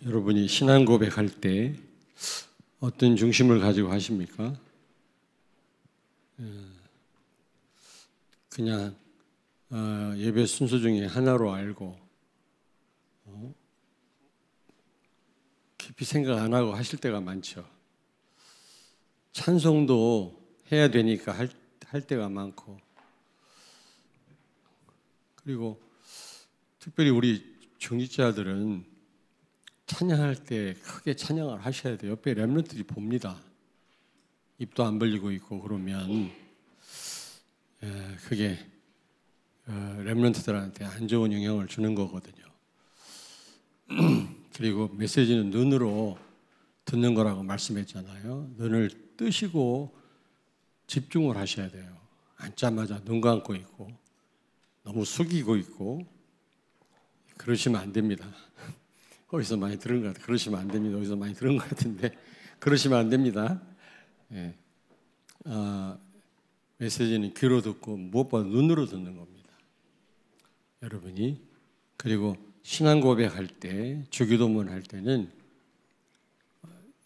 여러분이 신앙 고백할 때 어떤 중심을 가지고 하십니까? 그냥 예배 순서 중에 하나로 알고 깊이 생각 안 하고 하실 때가 많죠. 찬송도 해야 되니까 할 때가 많고, 그리고 특별히 우리 중직자들은 찬양할 때 크게 찬양을 하셔야 돼요. 옆에 렘넌트들이 봅니다. 입도 안 벌리고 있고 그러면 그게 렘넌트들한테 안 좋은 영향을 주는 거거든요. 그리고 메시지는 눈으로 듣는 거라고 말씀했잖아요. 눈을 뜨시고 집중을 하셔야 돼요. 앉자마자 눈 감고 있고 너무 숙이고 있고 그러시면 안 됩니다. 어디서 많이 들은 것 같아요. 그러시면 안 됩니다. 어디서 많이 들은 것 같은데 그러시면 안 됩니다. 예. 메시지는 귀로 듣고 무엇보다 눈으로 듣는 겁니다. 여러분이 그리고 신앙 고백할 때, 주기도문 할 때는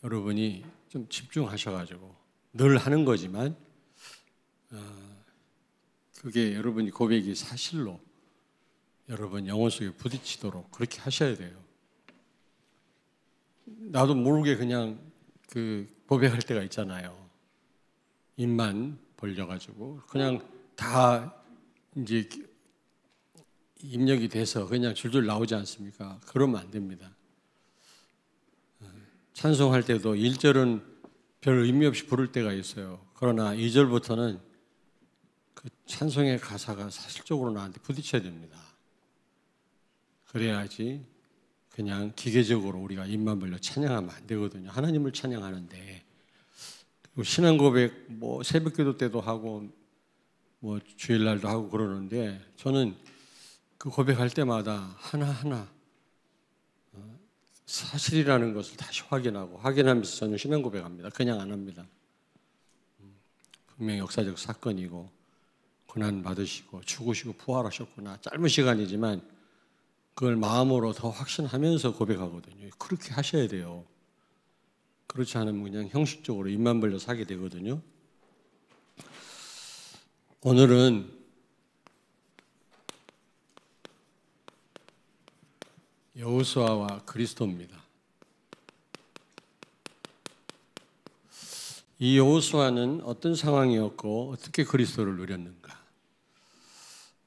여러분이 좀 집중하셔가지고 늘 하는 거지만 그게 여러분이 고백이 사실로 여러분 영혼 속에 부딪히도록 그렇게 하셔야 돼요. 나도 모르게 그냥 고백할 때가 있잖아요. 입만 벌려가지고 그냥 다 이제 입력이 돼서 그냥 줄줄 나오지 않습니까? 그러면 안 됩니다. 찬송할 때도 1절은 별 의미 없이 부를 때가 있어요. 그러나 2절부터는 그 찬송의 가사가 사실적으로 나한테 부딪혀야 됩니다. 그래야지 그냥 기계적으로 우리가 입만 벌려 찬양하면 안 되거든요. 하나님을 찬양하는데 신앙 고백 새벽기도 때도 하고 주일날도 하고 그러는데 저는 그 고백할 때마다 하나하나 사실이라는 것을 다시 확인하면서 저는 신앙 고백합니다. 그냥 안 합니다. 분명히 역사적 사건이고 고난 받으시고 죽으시고 부활하셨구나. 짧은 시간이지만 그걸 마음으로 더 확신하면서 고백하거든요. 그렇게 하셔야 돼요. 그렇지 않으면 그냥 형식적으로 입만 벌려서 하게 되거든요. 오늘은 여호수아와 그리스도입니다. 이 여호수아는 어떤 상황이었고 어떻게 그리스도를 누렸는가?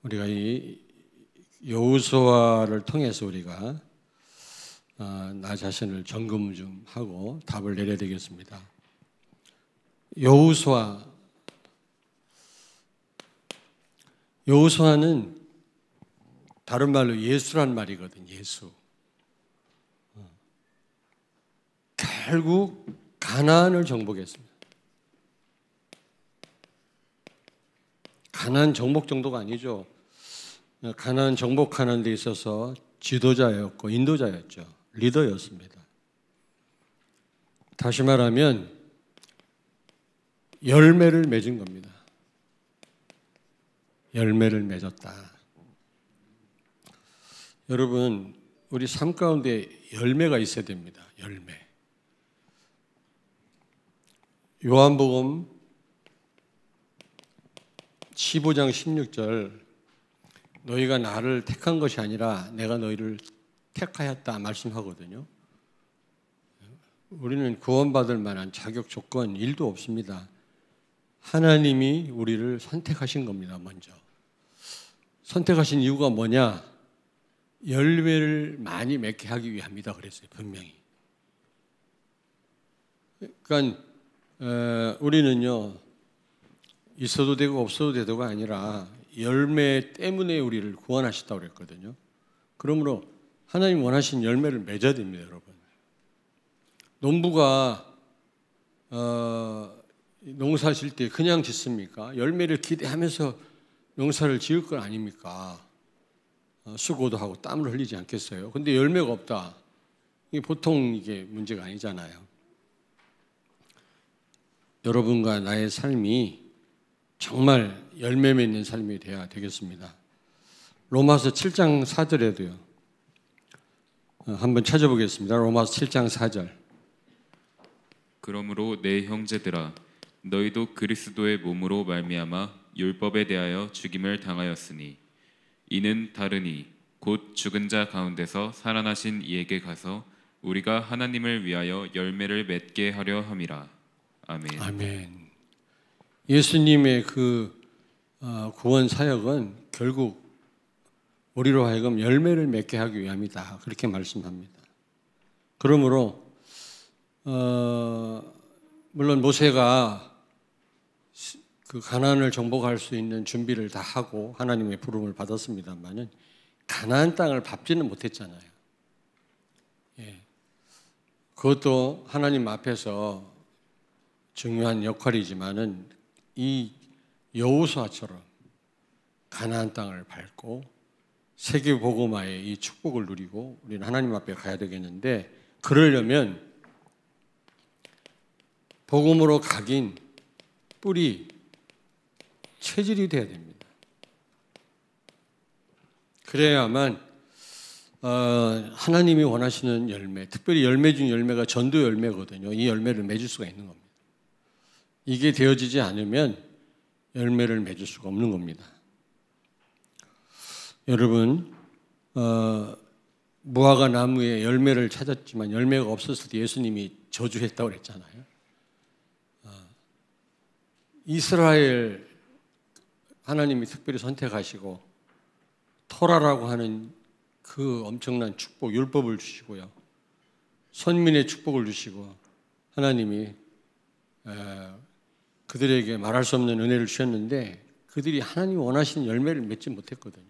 우리가 이 여호수아를 통해서 우리가 나 자신을 점검 좀 하고 답을 내려야 되겠습니다. 여호수아는 다른 말로 예수란 말이거든. 예수. 결국 가나안을 정복했습니다. 가나안 정복 정도가 아니죠. 가나안 정복하는 데 있어서 지도자였고 인도자였죠. 리더였습니다. 다시 말하면 열매를 맺은 겁니다. 열매를 맺었다. 여러분, 우리 삶 가운데 열매가 있어야 됩니다. 열매. 요한복음 15장 16절 너희가 나를 택한 것이 아니라 내가 너희를 택하였다 말씀하거든요. 우리는 구원받을 만한 자격 조건 1도 없습니다. 하나님이 우리를 선택하신 겁니다. 먼저 선택하신 이유가 뭐냐? 열매를 많이 맺게 하기 위함이다 그랬어요. 분명히. 그러니까 우리는요 있어도 되고 없어도 되도가 아니라 열매 때문에 우리를 구원하셨다고 그랬거든요. 그러므로 하나님 원하신 열매를 맺어야 됩니다. 여러분. 농부가 농사 질 때 그냥 짓습니까? 열매를 기대하면서 농사를 지을 건 아닙니까? 수고도 하고 땀을 흘리지 않겠어요? 근데 열매가 없다. 이게 보통 이게 문제가 아니잖아요. 여러분과 나의 삶이 정말 열매 맺는 삶이 되어야 되겠습니다. 로마서 7장 4절에도요. 한번 찾아보겠습니다. 로마서 7장 4절. 그러므로 내 형제들아 너희도 그리스도의 몸으로 말미암아 율법에 대하여 죽임을 당하였으니 이는 다르니 곧 죽은 자 가운데서 살아나신 이에게 가서 우리가 하나님을 위하여 열매를 맺게 하려 함이라. 아멘. 아멘. 예수님의 그 구원 사역은 결국 우리로 하여금 열매를 맺게 하기 위함이다. 그렇게 말씀합니다. 그러므로 물론 모세가 그 가나안을 정복할 수 있는 준비를 다 하고 하나님의 부름을 받았습니다만은 가나안 땅을 밟지는 못했잖아요. 예. 그것도 하나님 앞에서 중요한 역할이지만은 이 여호수아처럼 가나안 땅을 밟고 세계 복음화의 이 축복을 누리고 우리는 하나님 앞에 가야 되겠는데, 그러려면 복음으로 각인 뿌리 체질이 돼야 됩니다. 그래야만 하나님이 원하시는 열매, 특별히 열매 중 열매가 전도 열매거든요. 이 열매를 맺을 수가 있는 겁니다. 이게 되어지지 않으면 열매를 맺을 수가 없는 겁니다. 여러분, 무화과 나무에 열매를 찾았지만 열매가 없었을 때 예수님이 저주했다고 그랬잖아요. 이스라엘 하나님이 특별히 선택하시고 토라라고 하는 그 엄청난 축복, 율법을 주시고요. 선민의 축복을 주시고 하나님이 그들에게 말할 수 없는 은혜를 주셨는데 그들이 하나님이 원하시는 열매를 맺지 못했거든요.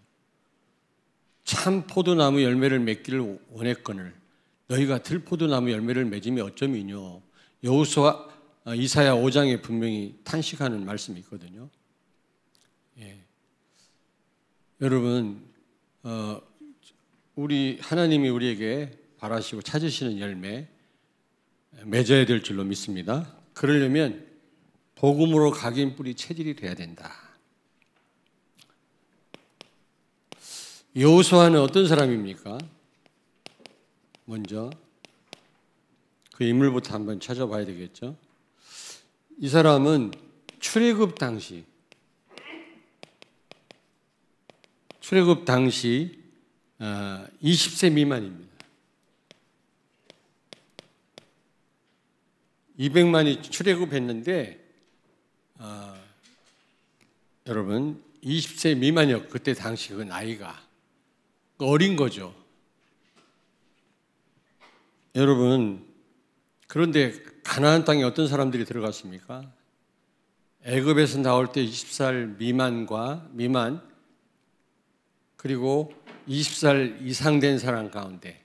참 포도나무 열매를 맺기를 원했거늘 너희가 들포도나무 열매를 맺으면 어쩌미뇨. 여호수아 이사야 5장에 분명히 탄식하는 말씀이 있거든요. 예. 여러분, 우리 하나님이 우리에게 바라시고 찾으시는 열매 맺어야 될 줄로 믿습니다. 그러려면 복음으로 각인 뿌리 체질이 돼야 된다. 여호수아는 어떤 사람입니까? 먼저 그 인물부터 한번 찾아봐야 되겠죠. 이 사람은 출애굽 당시 20세 미만입니다. 200만이 출애굽했는데 여러분 20세 미만이었고 그때 당시 그 나이가 어린 거죠. 여러분, 그런데 가나안 땅에 어떤 사람들이 들어갔습니까? 애굽에서 나올 때 20살 미만 그리고 20살 이상 된 사람 가운데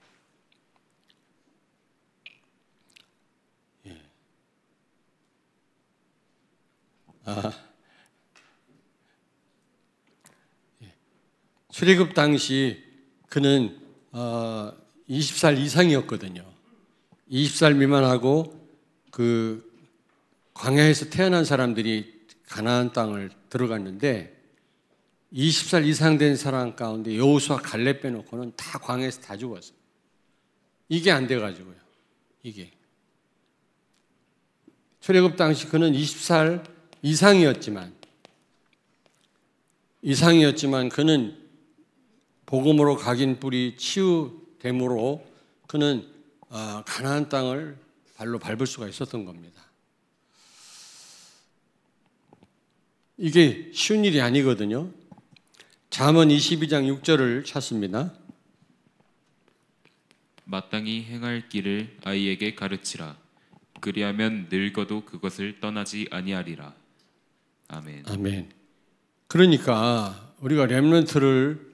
출애굽 당시 그는 20살 이상이었거든요. 20살 미만하고 그 광야에서 태어난 사람들이 가나안 땅을 들어갔는데 20살 이상 된 사람 가운데 여호수아 갈렙 빼놓고는 다 광야에서 다 죽었어요. 이게 안 돼가지고요. 이게 출애굽 당시 그는 20살 이상이었지만 그는 복음으로 각인 뿌리 치유됨으로 그는 가나안 땅을 발로 밟을 수가 있었던 겁니다. 이게 쉬운 일이 아니거든요. 잠언 22장 6절을 찾습니다. 마땅히 행할 길을 아이에게 가르치라. 그리하면 늙어도 그것을 떠나지 아니하리라. 아멘. 아멘. 그러니까 우리가 렘넌트를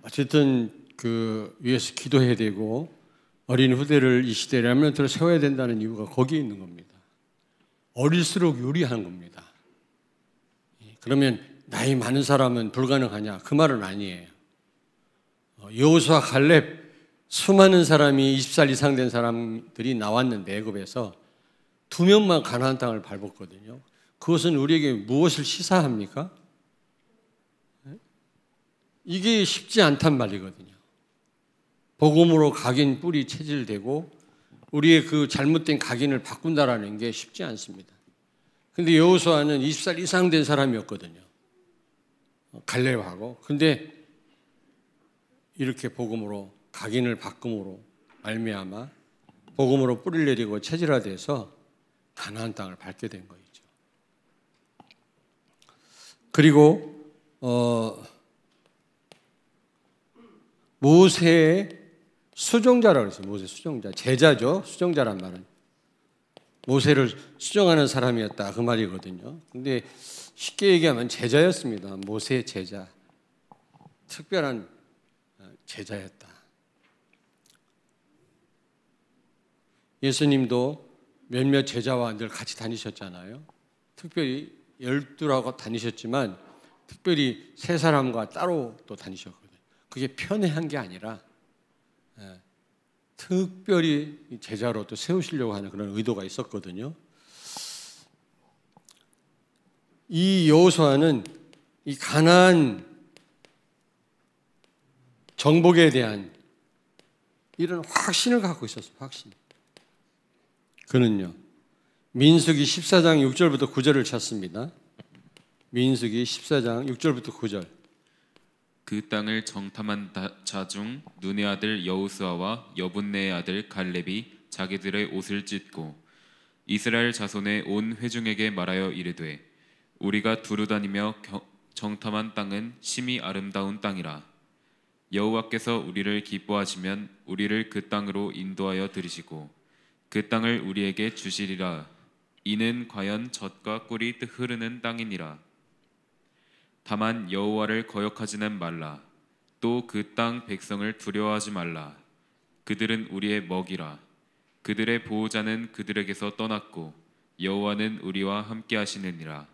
어쨌든 그 위해서 기도해야 되고 어린 후대를 이 시대에 렘넌트를 세워야 된다는 이유가 거기에 있는 겁니다. 어릴수록 유리한 겁니다. 그러면 나이 많은 사람은 불가능하냐? 그 말은 아니에요. 여호수아 갈렙 수많은 사람이 20살 이상 된 사람들이 나왔는데 애굽에서 2명만 가나안 땅을 밟았거든요. 그것은 우리에게 무엇을 시사합니까? 이게 쉽지 않단 말이거든요. 복음으로 각인 뿌리 체질되고 우리의 그 잘못된 각인을 바꾼다라는 게 쉽지 않습니다. 근데 여호수아는 20살 이상 된 사람이었거든요. 갈렙하고. 근데 이렇게 복음으로 각인을 바꿈으로 말미암아 복음으로 뿌리를 내리고 체질화돼서 가나안 땅을 밟게 된 거죠. 그리고 모세의 수종자라고 했어요. 모세 수종자. 제자죠. 수종자란 말은. 모세를 수종하는 사람이었다. 그 말이거든요. 근데 쉽게 얘기하면 제자였습니다. 모세의 제자. 특별한 제자였다. 예수님도 몇몇 제자와 늘 같이 다니셨잖아요. 특별히 12하고 다니셨지만 특별히 세 사람과 따로 또 다니셨거든요. 그게 편애한 게 아니라 특별히 제자로 또 세우시려고 하는 그런 의도가 있었거든요. 이 여호수아는 이 가나안 정복에 대한 이런 확신을 갖고 있었어요. 확신. 그는요. 민수기 14장 6절부터 9절을 찾습니다. 민수기 14장 6절부터 9절. 그 땅을 정탐한 자 중 눈의 아들 여호수아와 여분네의 아들 갈렙이 자기들의 옷을 찢고 이스라엘 자손의 온 회중에게 말하여 이르되 우리가 두루다니며 정탐한 땅은 심히 아름다운 땅이라. 여호와께서 우리를 기뻐하시면 우리를 그 땅으로 인도하여 들이시고 그 땅을 우리에게 주시리라. 이는 과연 젖과 꿀이 흐르는 땅이니라. 다만 여호와를 거역하지는 말라. 또 그 땅 백성을 두려워하지 말라. 그들은 우리의 먹이라. 그들의 보호자는 그들에게서 떠났고 여호와는 우리와 함께 하시느니라.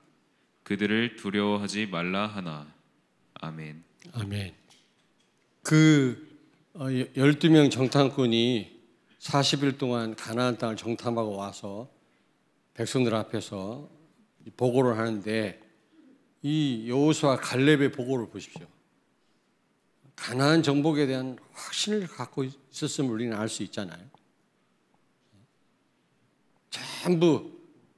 그들을 두려워하지 말라 하나. 아멘. 아멘. 그 12명 정탐꾼이 40일 동안 가나안 땅을 정탐하고 와서 백성들 앞에서 보고를 하는데 이 여호수아 갈렙의 보고를 보십시오. 가나안 정복에 대한 확신을 갖고 있었음을 우리는 알 수 있잖아요. 전부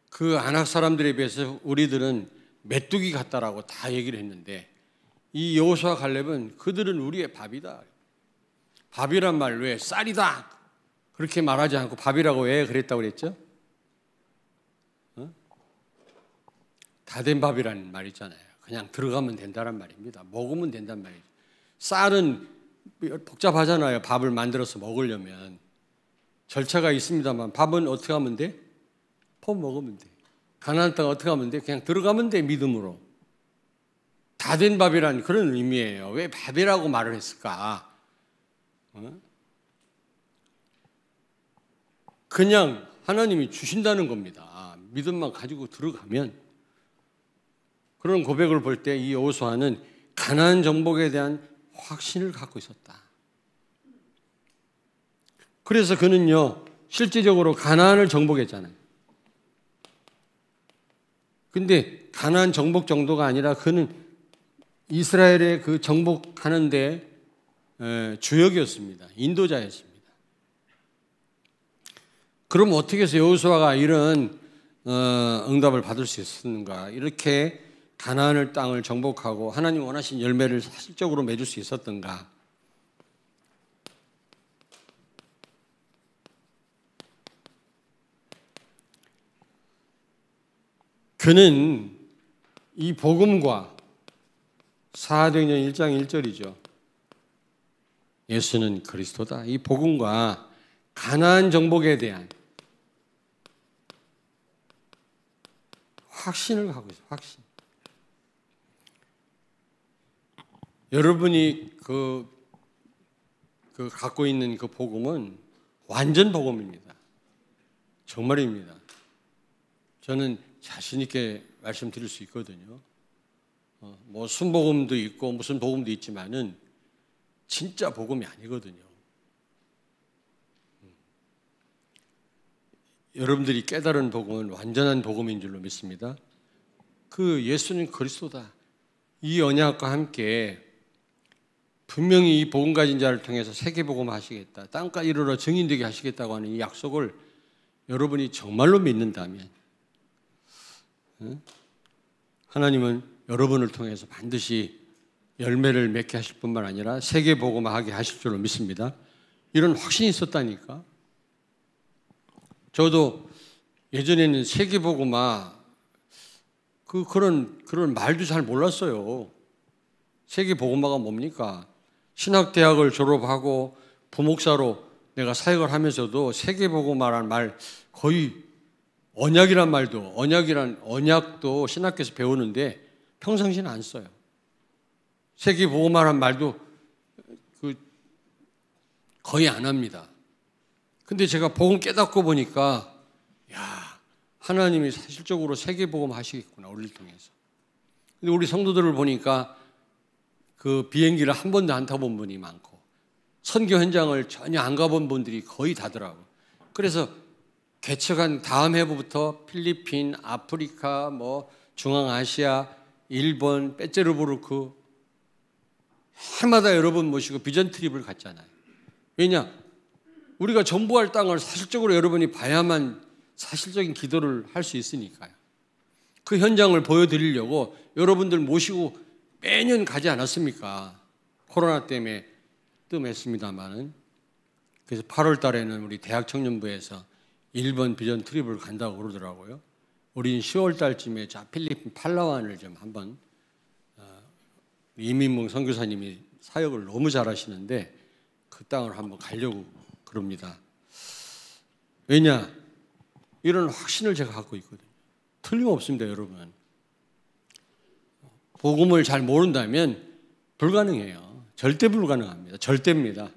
그 아낙 사람들에 비해서 우리들은 메뚜기 같다라고 다 얘기를 했는데 이 여호수아 갈렙은 그들은 우리의 밥이다. 밥이란 말 왜 쌀이다 그렇게 말하지 않고 밥이라고 왜 그랬다고 그랬죠? 다 된 밥이라는 말 있잖아요. 그냥 들어가면 된다는 말입니다. 먹으면 된다는 말이죠. 쌀은 복잡하잖아요. 밥을 만들어서 먹으려면 절차가 있습니다만 밥은 어떻게 하면 돼? 퍼 먹으면 돼. 가나안 땅 어떻게 하면 돼? 그냥 들어가면 돼. 믿음으로. 다 된 밥이라는 그런 의미예요. 왜 밥이라고 말을 했을까? 그냥 하나님이 주신다는 겁니다. 믿음만 가지고 들어가면. 그런 고백을 볼 때 이 여호수아는 가나안 정복에 대한 확신을 갖고 있었다. 그래서 그는요 실제적으로 가나안을 정복했잖아요. 근데 가나안 정복 정도가 아니라 그는 이스라엘의 그 정복하는데 주역이었습니다. 인도자였습니다. 그럼 어떻게 해서 여호수아가 이런 응답을 받을 수 있었는가? 이렇게 가나안을 땅을 정복하고 하나님 원하신 열매를 사실적으로 맺을 수 있었던가? 그는 이 복음과 사도행전 1장 1절이죠. 예수는 그리스도다. 이 복음과 가나안 정복에 대한 확신을 갖고 있어요. 확신. 여러분이 갖고 있는 그 복음은 완전 복음입니다. 정말입니다. 저는 자신 있게 말씀드릴 수 있거든요. 뭐 순복음도 있고 무슨 복음도 있지만은 진짜 복음이 아니거든요. 여러분들이 깨달은 복음은 완전한 복음인 줄로 믿습니다. 그 예수님 그리스도다. 이 언약과 함께 분명히 이 복음 가진 자를 통해서 세계복음 하시겠다, 땅까지 이르러 증인되게 하시겠다고 하는 이 약속을 여러분이 정말로 믿는다면 하나님은 여러분을 통해서 반드시 열매를 맺게 하실 뿐만 아니라 세계복음화하게 하실 줄로 믿습니다. 이런 확신이 있었다니까. 저도 예전에는 세계복음화 그런 말도 잘 몰랐어요. 세계복음화가 뭡니까? 신학대학을 졸업하고 부목사로 내가 사역을 하면서도 세계복음화라는 말 거의 언약이란 말도 언약도 신학교에서 배우는데 평상시는 안 써요. 세계복음화라는 말도 거의 안 합니다. 근데 제가 복음 깨닫고 보니까 야, 하나님이 사실적으로 세계복음 하시겠구나, 우리를 통해서. 근데 우리 성도들을 보니까 그 비행기를 한 번도 안 타본 분이 많고 선교 현장을 전혀 안 가본 분들이 거의 다더라고요. 그래서 개척한 다음 해부터 필리핀, 아프리카, 중앙아시아, 일본, 빼째르부르크 해마다 여러분 모시고 비전 트립을 갔잖아요. 왜냐? 우리가 정보할 땅을 사실적으로 여러분이 봐야만 사실적인 기도를 할 수 있으니까요. 그 현장을 보여드리려고 여러분들 모시고 매년 가지 않았습니까? 코로나 때문에 뜸했습니다만은. 그래서 8월 달에는 우리 대학청년부에서 일본 비전 트립을 간다고 그러더라고요. 우리는 10월 달쯤에 필리핀 팔라완을 좀 한번 이민봉 선교사님이 사역을 너무 잘하시는데 그 땅을 한번 가려고 그럽니다. 왜냐? 이런 확신을 제가 갖고 있거든요. 틀림없습니다, 여러분. 복음을 잘 모른다면 불가능해요. 절대 불가능합니다. 절대입니다.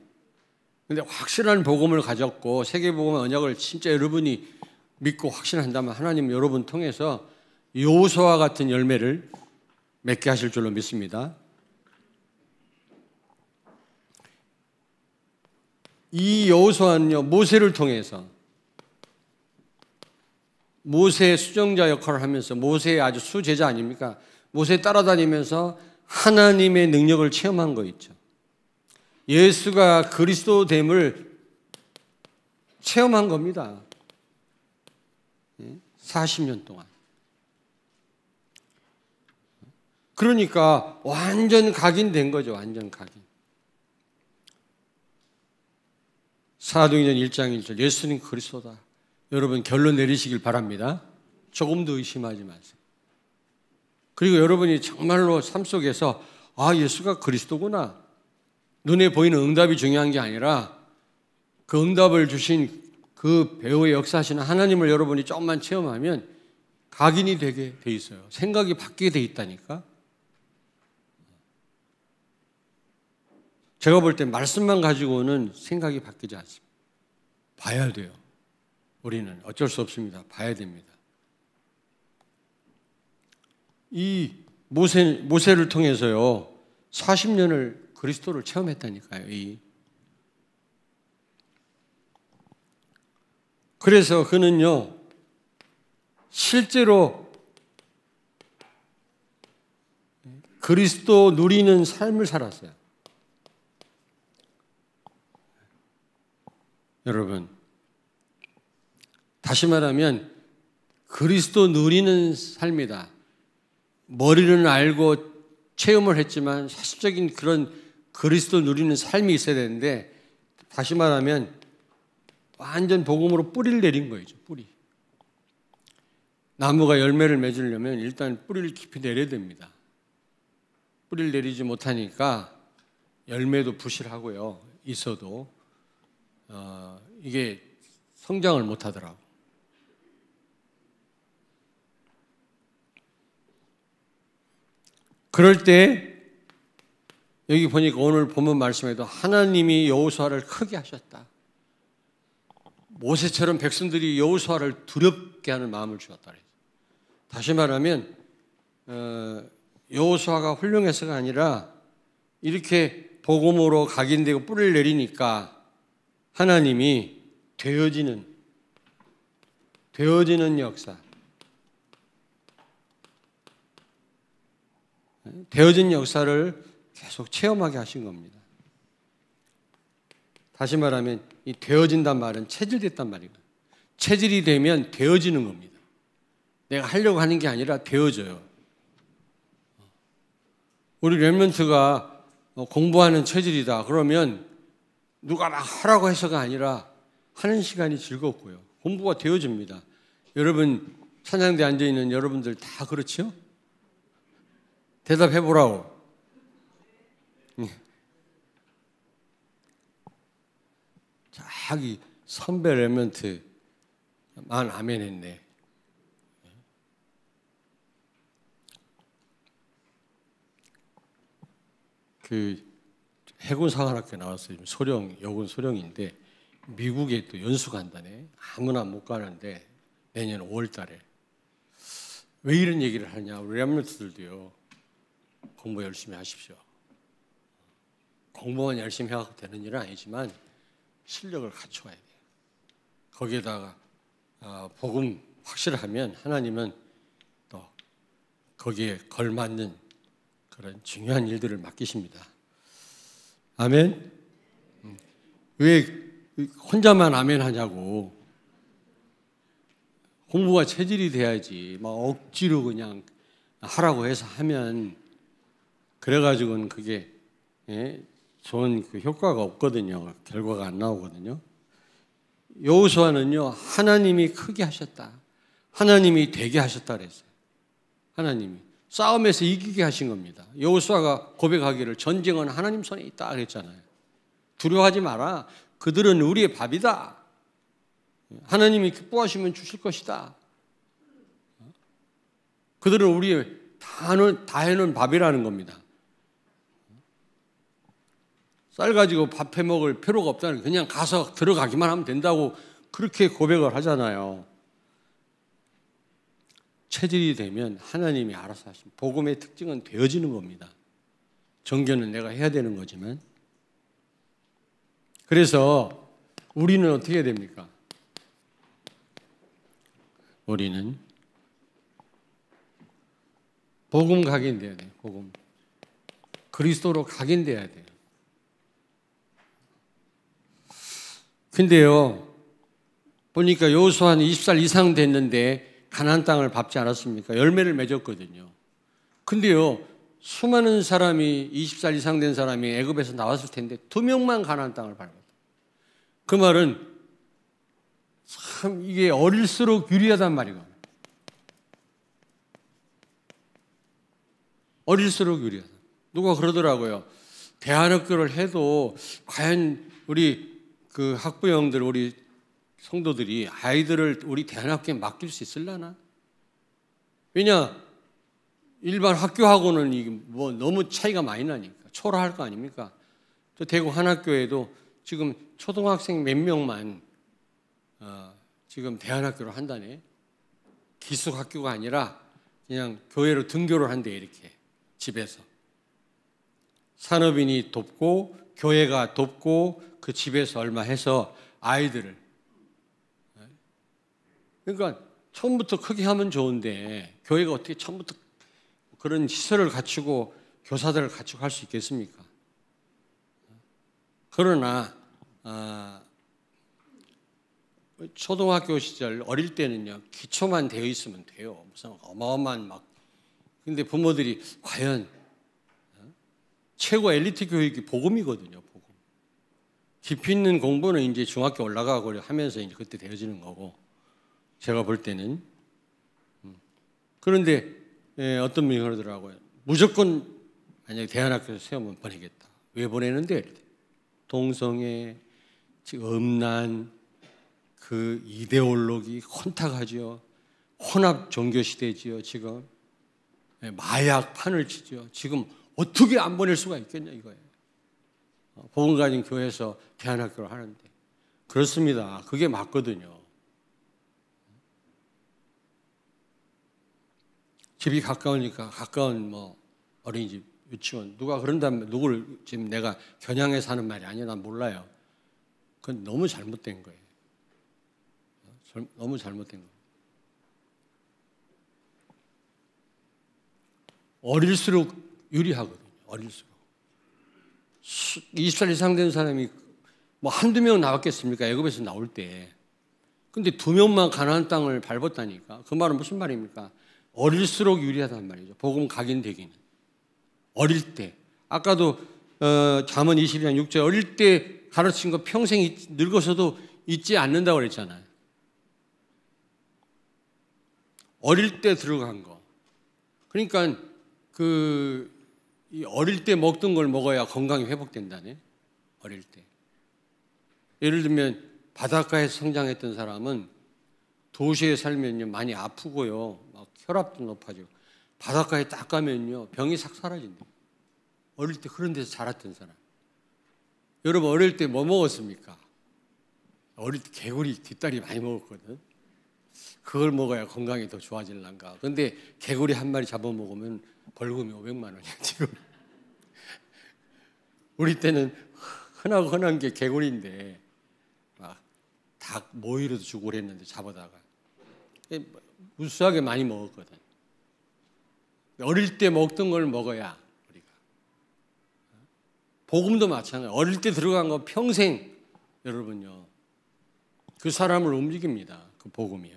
그런데 확실한 복음을 가졌고 세계복음의 언약을 진짜 여러분이 믿고 확신한다면 하나님 여러분 통해서 여호수아와 같은 열매를 맺게 하실 줄로 믿습니다. 이 여호수아는요, 모세를 통해서 모세의 수정자 역할을 하면서 모세의 아주 수제자 아닙니까? 모세 따라다니면서 하나님의 능력을 체험한 거 있죠. 예수가 그리스도됨을 체험한 겁니다. 40년 동안. 그러니까 완전 각인된 거죠. 완전 각인. 사도행전 1장 1절 예수님 그리스도다. 여러분 결론 내리시길 바랍니다. 조금도 의심하지 마세요. 그리고 여러분이 정말로 삶 속에서 예수가 그리스도구나. 눈에 보이는 응답이 중요한 게 아니라 그 응답을 주신 그 배후의 역사하시는 하나님을 여러분이 조금만 체험하면 각인이 되게 돼 있어요. 생각이 바뀌게 돼 있다니까. 제가 볼 때 말씀만 가지고는 생각이 바뀌지 않습니다. 봐야 돼요. 우리는 어쩔 수 없습니다. 봐야 됩니다. 이 모세를 통해서요 40년을 그리스도를 체험했다니까요. 그래서 그는요 실제로 그리스도 누리는 삶을 살았어요. 여러분, 다시 말하면 그리스도 누리는 삶이다. 머리는 알고 체험을 했지만 사실적인 그런 그리스도 누리는 삶이 있어야 되는데, 다시 말하면 완전 복음으로 뿌리를 내린 거죠. 뿌리. 나무가 열매를 맺으려면 일단 뿌리를 깊이 내려야 됩니다. 뿌리를 내리지 못하니까 열매도 부실하고요. 있어도 이게 성장을 못하더라고. 그럴 때 여기 보니까 오늘 본문 말씀에도 하나님이 여호수아를 크게 하셨다. 모세처럼 백성들이 여호수아를 두렵게 하는 마음을 주었다. 다시 말하면 여호수아가 훌륭해서가 아니라 이렇게 복음으로 각인되고 뿌리를 내리니까 하나님이 되어지는 역사, 되어진 역사를 계속 체험하게 하신 겁니다. 다시 말하면 이 되어진단 말은 체질됐단 말이에요. 체질이 되면 되어지는 겁니다. 내가 하려고 하는 게 아니라 되어져요. 우리 렘넌트가 공부하는 체질이다. 그러면 누가 막 하라고 해서가 아니라 하는 시간이 즐겁고요. 공부가 되어집니다. 여러분 찬양대에 앉아있는 여러분들 다 그렇죠? 대답해 보라고. 자기 선배 렘넌트만 아멘 했네. 그 해군사관학교 나왔어요. 여군 소령인데 미국에 또 연수 간다네. 아무나 못 가는데 내년 5월 달에. 왜 이런 얘기를 하냐. 우리 렘넌트들도요. 공부 열심히 하십시오. 공부만 열심히 해서 되는 일은 아니지만 실력을 갖춰야 돼요. 거기에다가 복음 확실하면 하나님은 또 거기에 걸맞는 그런 중요한 일들을 맡기십니다. 아멘. 왜 혼자만 아멘 하냐고. 공부가 체질이 돼야지 막 억지로 그냥 하라고 해서 하면 그래가지고는 그게 좋은 그 효과가 없거든요. 결과가 안 나오거든요. 여호수아는요, 하나님이 크게 하셨다. 하나님이 되게 하셨다 그랬어요. 하나님이 싸움에서 이기게 하신 겁니다. 여호수아가 고백하기를 전쟁은 하나님 손에 있다 그랬잖아요. 두려워하지 마라. 그들은 우리의 밥이다. 하나님이 기뻐하시면 주실 것이다. 그들은 우리의 다 해놓은 밥이라는 겁니다. 쌀 가지고 밥 해 먹을 필요가 없다는, 그냥 가서 들어가기만 하면 된다고 그렇게 고백을 하잖아요. 체질이 되면 하나님이 알아서 하십니다. 복음의 특징은 되어지는 겁니다. 정견은 내가 해야 되는 거지만. 그래서 우리는 어떻게 해야 됩니까? 우리는 복음 각인돼야 돼요. 복음. 그리스도로 각인돼야 돼요. 근데요, 보니까 여호수아는 20살 이상 됐는데 가나안 땅을 밟지 않았습니까? 열매를 맺었거든요. 근데요, 수많은 사람이 20살 이상 된 사람이 애굽에서 나왔을 텐데 2명만 가나안 땅을 밟았다. 그 말은 참 이게 어릴수록 유리하단 말이고, 어릴수록 유리하다. 누가 그러더라고요. 대안학교를 해도 과연 우리 그 학부형들, 우리 성도들이 아이들을 우리 대안학교에 맡길 수 있을라나? 왜냐, 일반 학교하고는 이게 뭐 너무 차이가 많이 나니까 초라할 거 아닙니까? 또 대구 한학교에도 지금 초등학생 몇 명만 지금 대안학교를 한다네. 기숙학교가 아니라 그냥 교회로 등교를 한대. 이렇게 집에서 산업인이 돕고 교회가 돕고 그 집에서 얼마 해서 아이들을, 그러니까 처음부터 크게 하면 좋은데 교회가 어떻게 처음부터 그런 시설을 갖추고 교사들을 갖추고 할 수 있겠습니까? 그러나 초등학교 시절 어릴 때는요, 기초만 되어 있으면 돼요. 무슨 어마어마한 막. 근데 부모들이 과연 최고 엘리트 교육이 복음이거든요. 복음. 깊이 있는 공부는 이제 중학교 올라가고 하면서 이제 그때 되어지는 거고, 제가 볼 때는. 그런데 어떤 분이 그러더라고요. 무조건 만약에 대안학교에서 세우면 보내겠다. 왜 보내는데? 동성애, 지금 음란, 그 이데올로기 혼탁하죠. 혼합 종교 시대지요. 지금 마약 판을 치죠. 지금 어떻게 안 보낼 수가 있겠냐 이거예요. 복음 가진 교회에서 대안학교를 하는데. 그렇습니다. 그게 맞거든요. 집이 가까우니까 가까운 뭐 어린이집, 유치원, 누가 그런다면 누구를 지금 내가 겨냥해서 하는 말이 아니야. 난 몰라요. 그건 너무 잘못된 거예요. 너무 잘못된 거예요. 어릴수록 유리하거든요. 어릴수록. 20살 이상 된 사람이 뭐 한두 명 나왔겠습니까? 애굽에서 나올 때. 근데 2명만 가나안 땅을 밟았다니까. 그 말은 무슨 말입니까? 어릴수록 유리하단 말이죠. 복음 각인되기는. 어릴 때. 아까도 잠언 22장 6절 어릴 때 가르친 거 평생 늙어서도 잊지 않는다고 그랬잖아요. 어릴 때 들어간 거. 그러니까 이 어릴 때 먹던 걸 먹어야 건강이 회복된다네. 어릴 때. 예를 들면 바닷가에서 성장했던 사람은 도시에 살면요 많이 아프고요, 막 혈압도 높아지고 바닷가에 딱 가면요 병이 싹 사라진대요. 어릴 때 그런 데서 자랐던 사람. 여러분 어릴 때 뭐 먹었습니까? 어릴 때 개구리 뒷다리 많이 먹었거든. 그걸 먹어야 건강이 더 좋아질란가. 근데 개구리 한 마리 잡아먹으면 벌금이 500만 원이야 지금. 우리 때는 흔한 게 개구리인데 막 닭 모이로도 주고 그랬는데 잡아다가 우수하게 많이 먹었거든. 어릴 때 먹던 걸 먹어야 우리가. 복음도 마찬가지예요. 어릴 때 들어간 거 평생 여러분요 그 사람을 움직입니다. 그 복음이요.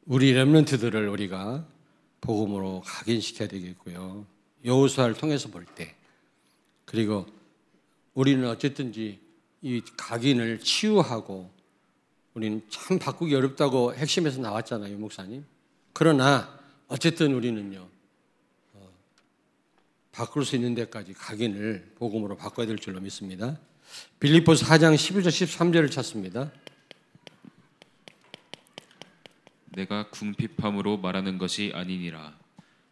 우리 렘넌트들을 우리가 복음으로 각인시켜야 되겠고요. 여호수아를 통해서 볼 때, 그리고 우리는 어쨌든지 이 각인을 치유하고 우리는 참 바꾸기 어렵다고 핵심에서 나왔잖아요, 목사님. 그러나 어쨌든 우리는요 바꿀 수 있는 데까지 각인을 복음으로 바꿔야 될 줄로 믿습니다. 빌립보서 4장 11절 13절을 찾습니다. 내가 궁핍함으로 말하는 것이 아니니라.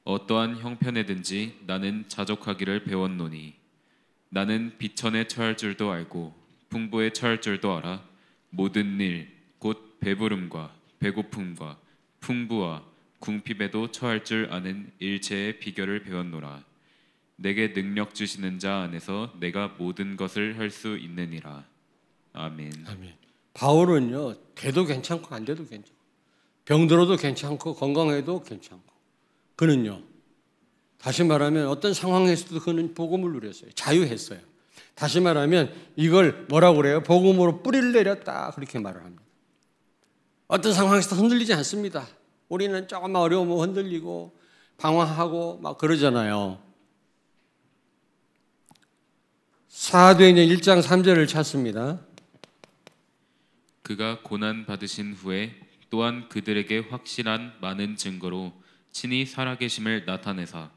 어떠한 형편에든지 나는 자족하기를 배웠노니 나는 비천에 처할 줄도 알고 풍부에 처할 줄도 알아. 모든 일 곧 배부름과 배고픔과 풍부와 궁핍에도 처할 줄 아는 일체의 비결을 배웠노라. 내게 능력 주시는 자 안에서 내가 모든 것을 할 수 있느니라. 아멘. 아멘. 바울은요 돼도 괜찮고 안 돼도 괜찮고 병들어도 괜찮고 건강해도 괜찮고 그는요 다시 말하면 어떤 상황에서도 그는 복음을 누렸어요. 자유했어요. 다시 말하면 이걸 뭐라고 그래요? 복음으로 뿌리를 내렸다 그렇게 말을 합니다. 어떤 상황에서도 흔들리지 않습니다. 우리는 조금만 어려우면 흔들리고 방황하고 막 그러잖아요. 사도행전 1장 3절을 찾습니다. 그가 고난 받으신 후에 또한 그들에게 확실한 많은 증거로 친히 살아계심을 나타내사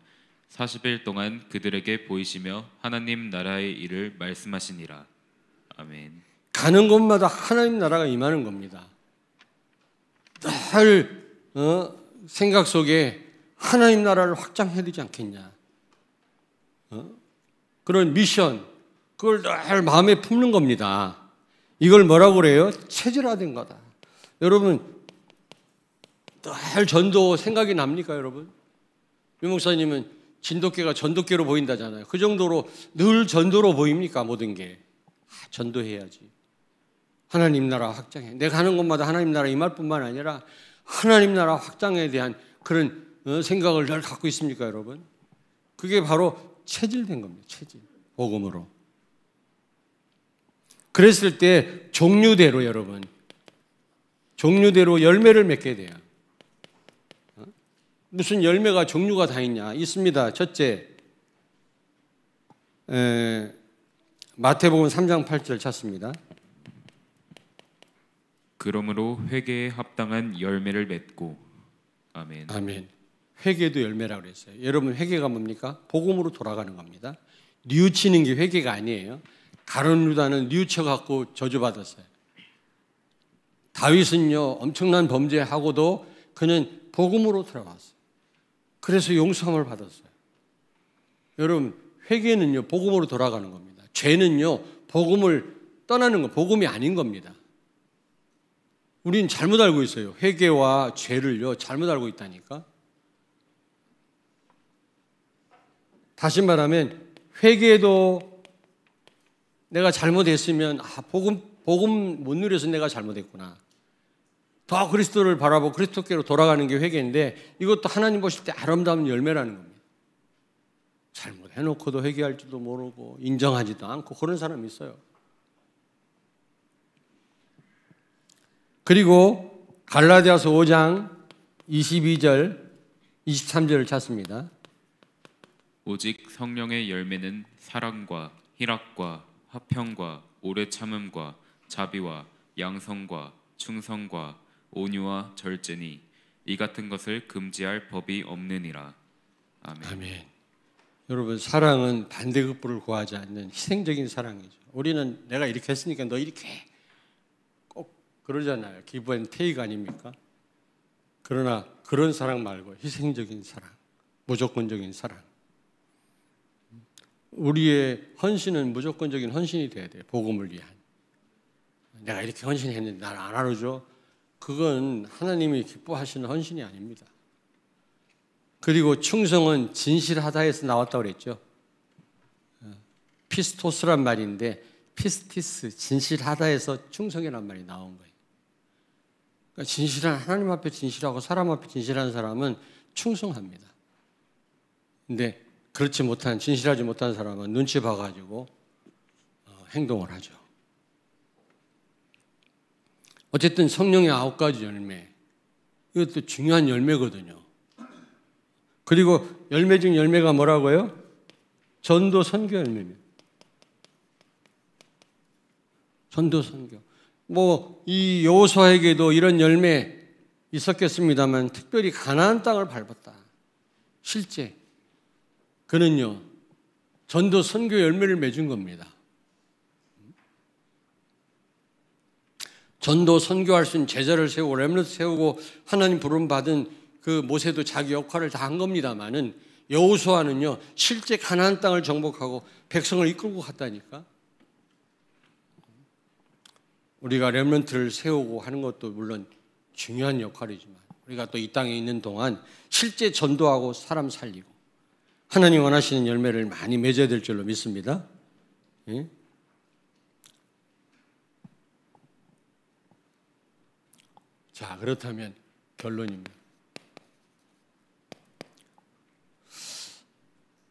40일 동안 그들에게 보이시며 하나님 나라의 일을 말씀하시니라. 아멘. 가는 곳마다 하나님 나라가 임하는 겁니다. 늘 생각 속에 하나님 나라를 확장해야 되지 않겠냐. 그런 미션, 그걸 늘 마음에 품는 겁니다. 이걸 뭐라고 그래요? 체질화된 거다. 여러분 늘 전도 생각이 납니까 여러분? 유 목사님은 진돗개가 전도개로 보인다잖아요. 그 정도로 늘 전도로 보입니까? 모든 게. 전도해야지. 하나님 나라 확장해. 내가 가는 곳마다 하나님 나라 임할 뿐만 아니라 하나님 나라 확장에 대한 그런 생각을 늘 갖고 있습니까 여러분? 그게 바로 체질된 겁니다. 체질. 복음으로. 그랬을 때 종류대로 여러분 종류대로 열매를 맺게 돼요. 무슨 열매가 종류가 다 있냐? 있습니다. 첫째, 마태복음 3장 8절 찾습니다. 그러므로 회개에 합당한 열매를 맺고. 아멘. 아멘. 회개도 열매라고 그랬어요. 여러분 회개가 뭡니까? 복음으로 돌아가는 겁니다. 뉘우치는 게 회개가 아니에요. 가룟 유다는 뉘우쳐갖고 저주받았어요. 다윗은요 엄청난 범죄하고도 그는 복음으로 돌아왔어요. 그래서 용서함을 받았어요. 여러분 회개는요 복음으로 돌아가는 겁니다. 죄는요 복음을 떠나는 거, 복음이 아닌 겁니다. 우린 잘못 알고 있어요. 회개와 죄를요 잘못 알고 있다니까. 다시 말하면 회개도 내가 잘못했으면 복음 못 누려서 내가 잘못했구나. 더 그리스도를 바라보고 그리스도께로 돌아가는 게 회개인데 이것도 하나님 보실 때 아름다운 열매라는 겁니다. 잘못해놓고도 회개할 줄도 모르고 인정하지도 않고 그런 사람이 있어요. 그리고 갈라디아서 5장 22절 23절을 찾습니다. 오직 성령의 열매는 사랑과 희락과 화평과 오래 참음과 자비와 양성과 충성과 온유와 절제니 이 같은 것을 금지할 법이 없느니라. 아멘. 아멘. 여러분, 사랑은 반대급부를 구하지 않는 희생적인 사랑이죠. 우리는 내가 이렇게 했으니까 너 이렇게 해. 꼭 그러잖아요. 기브 앤 테이크 아닙니까? 그러나 그런 사랑 말고 희생적인 사랑, 무조건적인 사랑. 우리의 헌신은 무조건적인 헌신이 돼야 돼요. 복음을 위한. 내가 이렇게 헌신했는데 날 안 알아줘? 그건 하나님이 기뻐하시는 헌신이 아닙니다. 그리고 충성은 진실하다에서 나왔다고 그랬죠. 피스토스란 말인데 피스티스, 진실하다에서 충성이란 말이 나온 거예요. 그러니까 진실한, 하나님 앞에 진실하고 사람 앞에 진실한 사람은 충성합니다. 근데 그렇지 못한, 진실하지 못한 사람은 눈치 봐가지고 행동을 하죠. 어쨌든 성령의 9가지 열매, 이것도 중요한 열매거든요. 그리고 열매 중 열매가 뭐라고요? 전도 선교 열매입니다. 전도 선교. 이 여호수아에게도 이런 열매 있었겠습니다만 특별히 가나안 땅을 밟았다. 실제 그는요 전도 선교 열매를 맺은 겁니다. 전도 선교할 수 있는 제자를 세우고 렘넌트 세우고 하나님 부름 받은 그 모세도 자기 역할을 다 한 겁니다만은 여호수아는요 실제 가나안 땅을 정복하고 백성을 이끌고 갔다니까. 우리가 렘넌트를 세우고 하는 것도 물론 중요한 역할이지만 우리가 또 이 땅에 있는 동안 실제 전도하고 사람 살리고 하나님 원하시는 열매를 많이 맺어야 될 줄로 믿습니다. 예? 자, 그렇다면 결론입니다.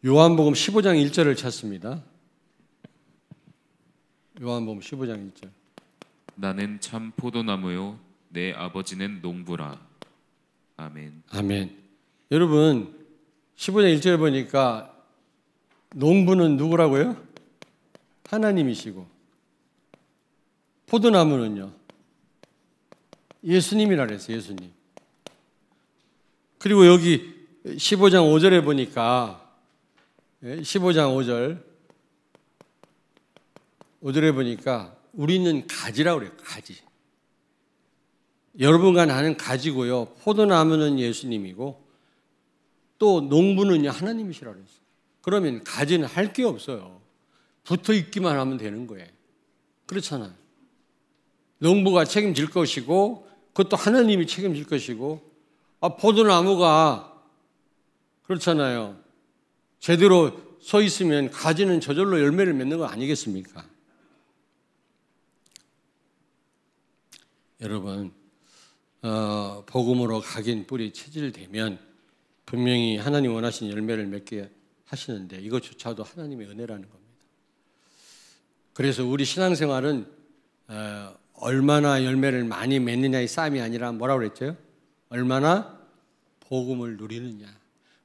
요한복음 15장 1절을 찾습니다. 요한복음 15장 1절. 나는 참 포도나무요 내 아버지는 농부라. 아멘. 아멘. 여러분 15장 1절에 보니까 농부는 누구라고요? 하나님이시고 포도나무는요 예수님이라 그랬어요. 예수님. 그리고 여기 15장 5절에 보니까 15장 5절에 보니까 우리는 가지라고 그래요. 가지. 여러분과 나는 가지고요. 포도나무는 예수님이고 또 농부는요 하나님이시라고 그랬어요. 그러면 가지는 할 게 없어요. 붙어 있기만 하면 되는 거예요. 그렇잖아요. 농부가 책임질 것이고 그것도 하나님이 책임질 것이고 포도나무가 그렇잖아요. 제대로 서 있으면 가지는 저절로 열매를 맺는 거 아니겠습니까? 여러분 복음으로 각인 뿌리 체질되면 분명히 하나님 원하신 열매를 맺게 하시는데 이것조차도 하나님의 은혜라는 겁니다. 그래서 우리 신앙생활은 얼마나 열매를 많이 맺느냐의 싸움이 아니라 뭐라고 그랬죠? 얼마나 복음을 누리느냐,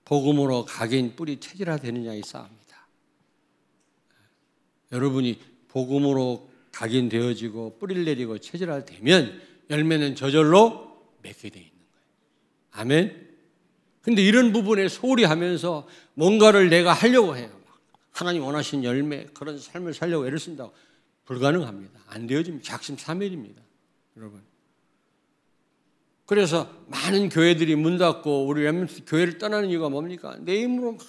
복음으로 각인 뿌리 체질화되느냐의 싸움이다. 여러분이 복음으로 각인되어지고 뿌리를 내리고 체질화되면 열매는 저절로 맺게 돼 있는 거예요. 아멘. 근데 이런 부분에 소홀히 하면서 뭔가를 내가 하려고 해요. 하나님 원하신 열매, 그런 삶을 살려고 애를 쓴다고. 불가능합니다. 안 되어집니다. 작심삼일입니다. 여러분. 그래서 많은 교회들이 문 닫고 우리 렘넌트 교회를 떠나는 이유가 뭡니까? 내 힘으로 막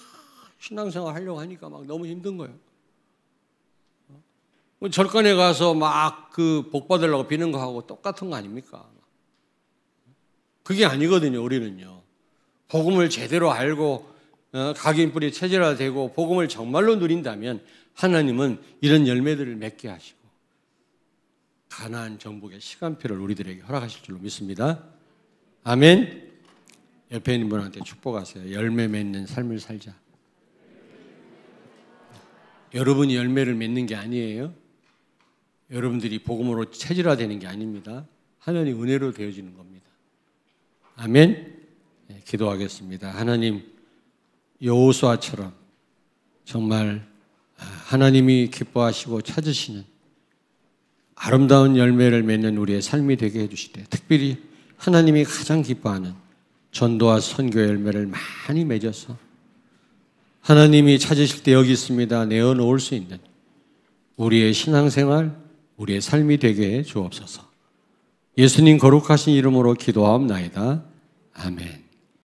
신앙생활 하려고 하니까 막 너무 힘든 거예요. 절간에 가서 막 그 복 받으려고 비는 거하고 똑같은 거 아닙니까? 그게 아니거든요. 우리는요. 복음을 제대로 알고 각인 뿌리 체질화되고 복음을 정말로 누린다면 하나님은 이런 열매들을 맺게 하시고 가나안 정복의 시간표를 우리들에게 허락하실 줄로 믿습니다. 아멘. 옆에 있는 분한테 축복하세요. 열매 맺는 삶을 살자. 여러분이 열매를 맺는 게 아니에요. 여러분들이 복음으로 체질화되는 게 아닙니다. 하나님 은혜로 되어지는 겁니다. 아멘. 네, 기도하겠습니다. 하나님, 여호수아처럼 정말 하나님이 기뻐하시고 찾으시는 아름다운 열매를 맺는 우리의 삶이 되게 해주시되, 특별히 하나님이 가장 기뻐하는 전도와 선교 열매를 많이 맺어서 하나님이 찾으실 때 여기 있습니다 내어놓을 수 있는 우리의 신앙생활, 우리의 삶이 되게 해 주옵소서. 예수님 거룩하신 이름으로 기도하옵나이다. 아멘.